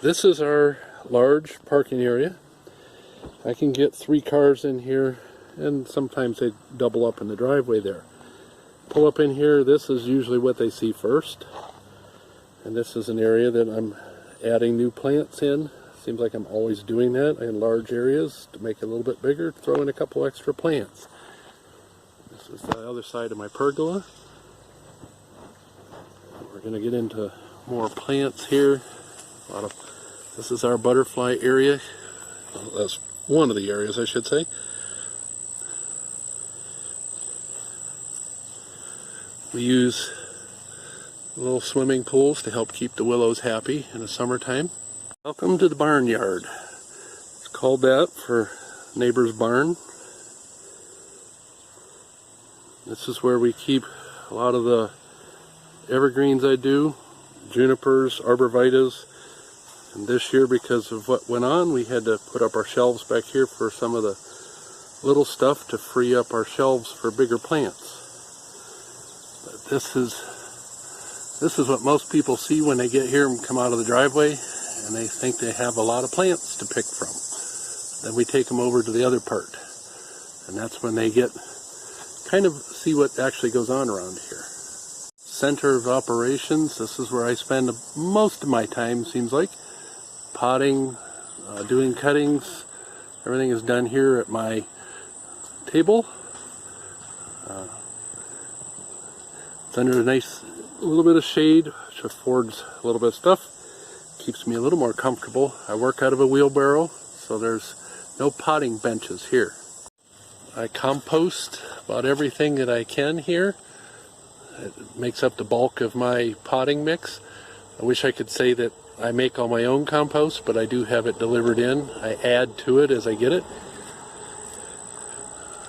This is our large parking area. I can get 3 cars in here, and sometimes they double up in the driveway there. Pull up in here, this is usually what they see first. And this is an area that I'm adding new plants in. Seems like I'm always doing that in large areas to make it a little bit bigger, throw in a couple extra plants. This is the other side of my pergola. We're going to get into more plants here. This is our butterfly area. Well, that's one of the areas, I should say. We use little swimming pools to help keep the willows happy in the summertime. Welcome to the barnyard. It's called that for neighbor's barn. This is where we keep a lot of the evergreens I do, junipers, arborvitaes. And this year, because of what went on, we had to put up our shelves back here for some of the little stuff to free up our shelves for bigger plants. But this is what most people see when they get here and come out of the driveway, and they think they have a lot of plants to pick from. Then we take them over to the other part, and that's when they kind of see what actually goes on around here. Center of operations, this is where I spend most of my time, seems like. Potting, doing cuttings, everything is done here at my table. It's under a nice little bit of shade, which affords a little bit of stuff. Keeps me a little more comfortable. I work out of a wheelbarrow, so there's no potting benches here. I compost about everything that I can here. It makes up the bulk of my potting mix. I wish I could say that I make all my own compost, but I do have it delivered in. I add to it as I get it.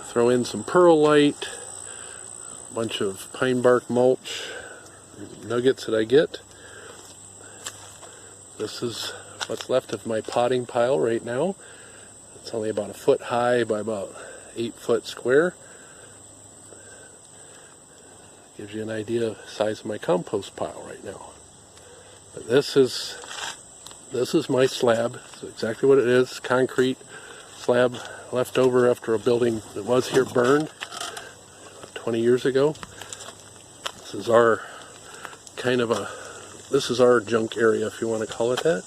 Throw in some perlite, a bunch of pine bark mulch, nuggets that I get. This is what's left of my potting pile right now. It's only about 1 foot high by about 8 foot square. Gives you an idea of the size of my compost pile right now. But this is my slab. It's exactly what it is. Concrete slab left over after a building that was here burned 20 years ago. This is our this is our junk area, if you want to call it that.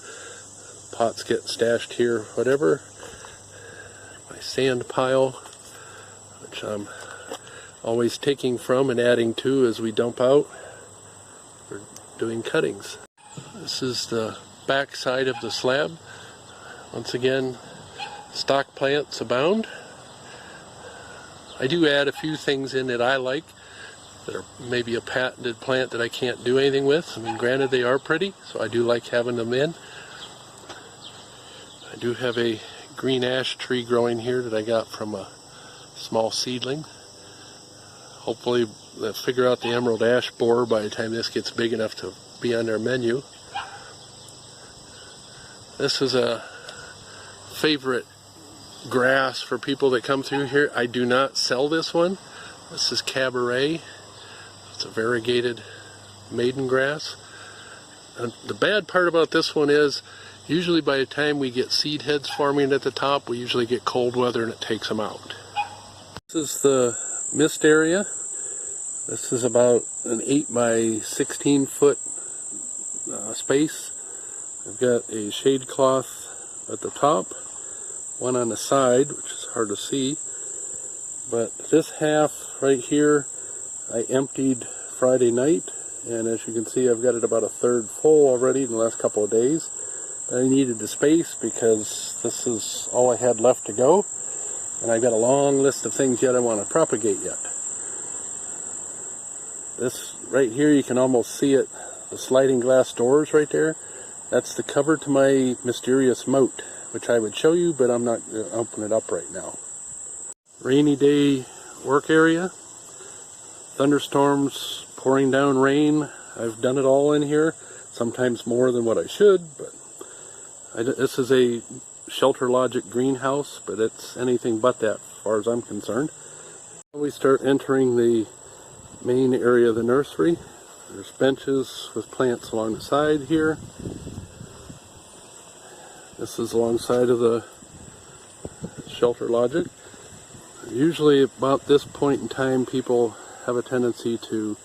Pots get stashed here, whatever. My sand pile, which I'm always taking from and adding to as we dump out. We're doing cuttings. This is the back side of the slab. Once again, stock plants abound. I do add a few things in that I like that are maybe a patented plant that I can't do anything with. I mean, granted, they are pretty, so I do like having them in. I do have a green ash tree growing here that I got from a small seedling. Hopefully they'll figure out the emerald ash borer by the time this gets big enough to be on their menu. This is a favorite grass for people that come through here. I do not sell this one. This is Cabaret. It's a variegated maiden grass. And the bad part about this one is usually by the time we get seed heads forming at the top, we usually get cold weather and it takes them out. This is the mist area. This is about an 8 by 16 foot space. I've got a shade cloth at the top, one on the side, which is hard to see. But this half right here, I emptied Friday night, and as you can see, I've got it about 1/3 full already in the last couple of days. I needed the space because this is all I had left to go, and I've got a long list of things yet I want to propagate yet. This right here, you can almost see it, the sliding glass doors right there. That's the cover to my mysterious moat, which I would show you, but I'm not going to open it up right now. Rainy day work area. Thunderstorms, pouring down rain. I've done it all in here, sometimes more than what I should, but this is a Shelter Logic greenhouse, but it's anything but that as far as I'm concerned. We start entering the main area of the nursery. There's benches with plants along the side here. This is alongside of the shelter logic. Usually about this point in time, people have a tendency to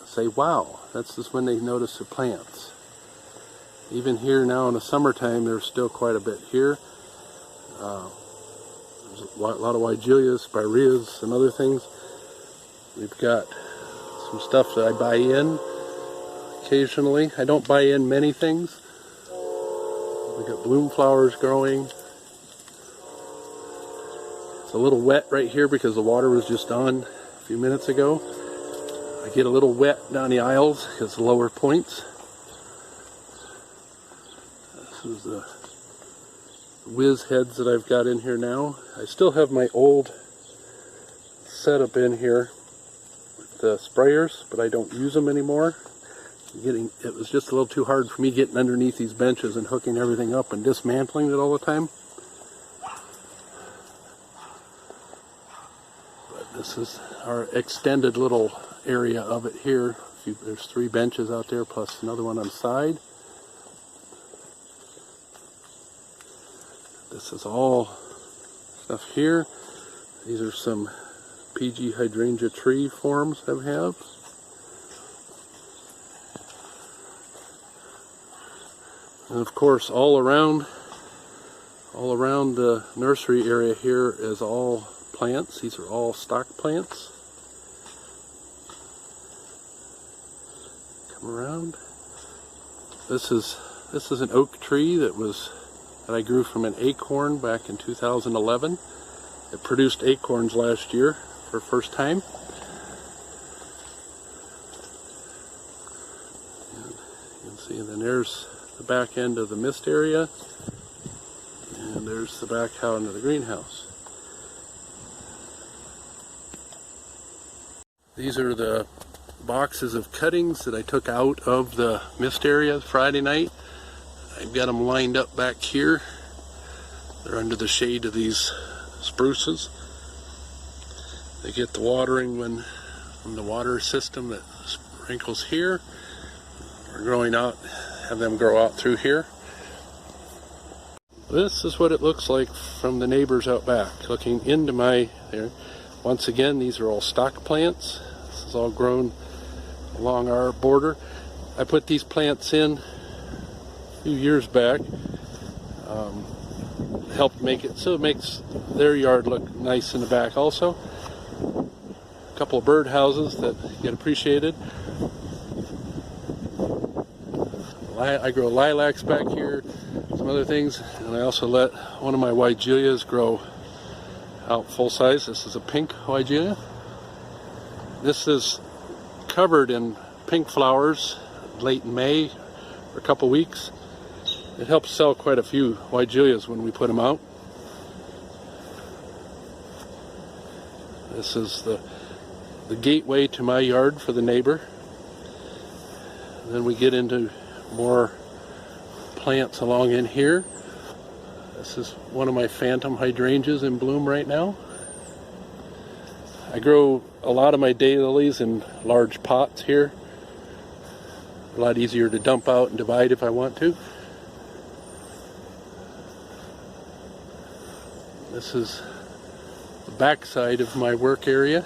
say, wow, that's just when they notice the plants. Even here now in the summertime, there's still quite a bit here. There's a lot of Weigelas, spireas, and other things. We've got some stuff that I buy in occasionally. I don't buy in many things. We've got bloom flowers growing. It's a little wet right here because the water was just on a few minutes ago. I get a little wet down the aisles because the lower points. This is the whiz heads that I've got in here now. I still have my old setup in here with the sprayers, but I don't use them anymore. It was just a little too hard for me getting underneath these benches and hooking everything up and dismantling it all the time. But this is our extended little area of it here. There's 3 benches out there plus another one on the side. This is all stuff here. These are some PG hydrangea tree forms I have. And of course, all around the nursery area here is all plants. These are all stock plants. Come around. This is an oak tree that I grew from an acorn back in 2011. It produced acorns last year for the first time. And you can see, and then there's the back end of the mist area, and there's the back out into the greenhouse. These are the boxes of cuttings that I took out of the mist area Friday night. I've got them lined up back here. They're under the shade of these spruces. They get the watering from the water system that sprinkles here. We're growing out, have them grow out through here. This is what it looks like from the neighbors out back, looking into my there. Once again, these are all stock plants. This is all grown along our border. I put these plants in a few years back. Helped make it so it makes their yard look nice in the back also. A couple of bird houses that get appreciated. I grow lilacs back here, some other things, and I also let one of my Weigelas grow out full size. This is a pink Weigela. This is covered in pink flowers late in May for a couple weeks. It helps sell quite a few Weigelas when we put them out. This is the gateway to my yard for the neighbor. And then we get into more plants along in here. This is one of my phantom hydrangeas in bloom right now. I grow a lot of my daylilies in large pots here. A lot easier to dump out and divide if I want to. This is the back side of my work area.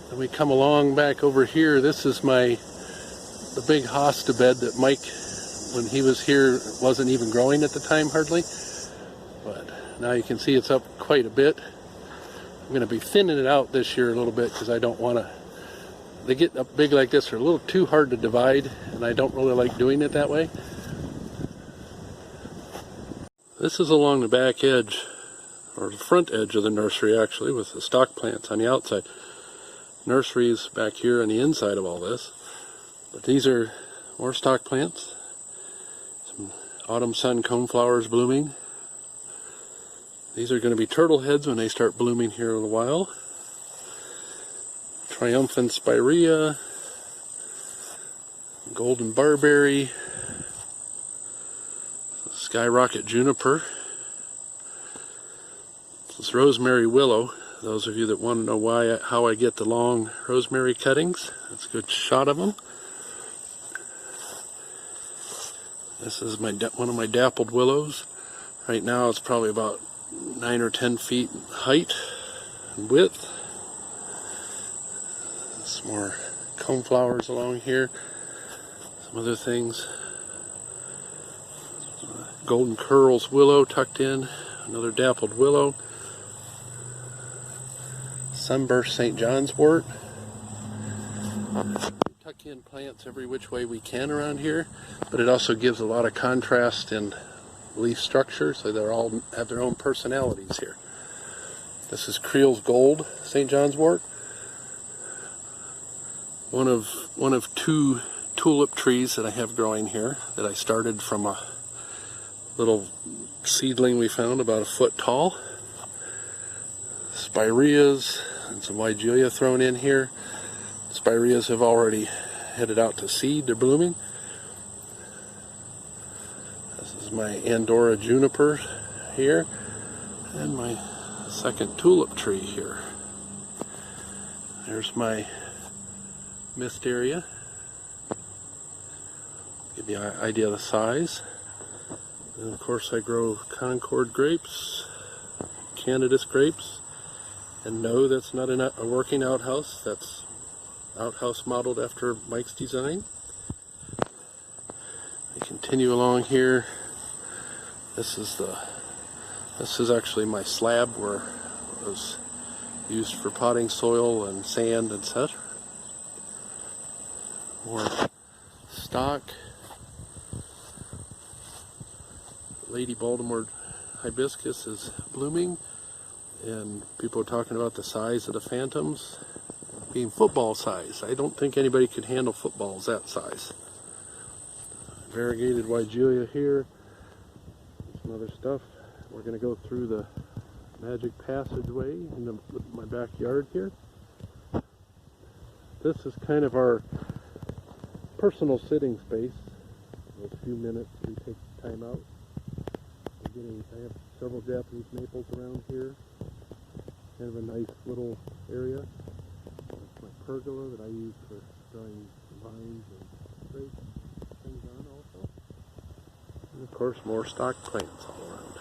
Then we come along back over here. This is the big hosta bed that Mike, when he was here, wasn't even growing at the time hardly. But now you can see it's up quite a bit. I'm going to be thinning it out this year a little bit because I don't want to. They get up big like this, they're a little too hard to divide, and I don't really like doing it that way. This is along the back edge, or the front edge of the nursery actually, with the stock plants on the outside. Nursery is back here on the inside of all this. But these are more stock plants. Some autumn sun coneflowers blooming. These are going to be turtle heads when they start blooming here in a while. Triumphant spirea. Golden barberry. Skyrocket juniper. This is Rosemary Willow. Those of you that want to know how I get the long rosemary cuttings, that's a good shot of them. This is one of my dappled willows. Right now it's probably about 9 or 10 feet in height and width. Some more cone flowers along here. Some other things. Golden curls willow tucked in. Another dappled willow. Sunburst St. John's wort. We tuck in plants every which way we can around here, but it also gives a lot of contrast in leaf structure, so they all have their own personalities here. This is Creel's Gold St. John's wort. One of 2 tulip trees that I have growing here that I started from a little seedling we found about a foot tall. Spireas and some Weigelia thrown in here. Spireas have already headed out to seed, they're blooming. This is my Andorra Juniper here, and my second tulip tree here. There's my Mysteria. Give you an idea of the size. And of course I grow Concord grapes, Candidus grapes, and no, that's not a working outhouse. That's outhouse modeled after Mike's design. I continue along here. This is actually my slab where it was used for potting soil and sand and such. More stock. Lady Baltimore hibiscus is blooming, and people are talking about the size of the phantoms being football size. I don't think anybody could handle footballs that size. Variegated Weigelia here. Some other stuff. We're going to go through the magic passageway in my backyard here. This is kind of our personal sitting space. In a few minutes we take time out. I have several Japanese maples around here. Kind of a nice little area. That's my pergola that I use for growing vines and grapes, things on also. And of course more stock plants all around.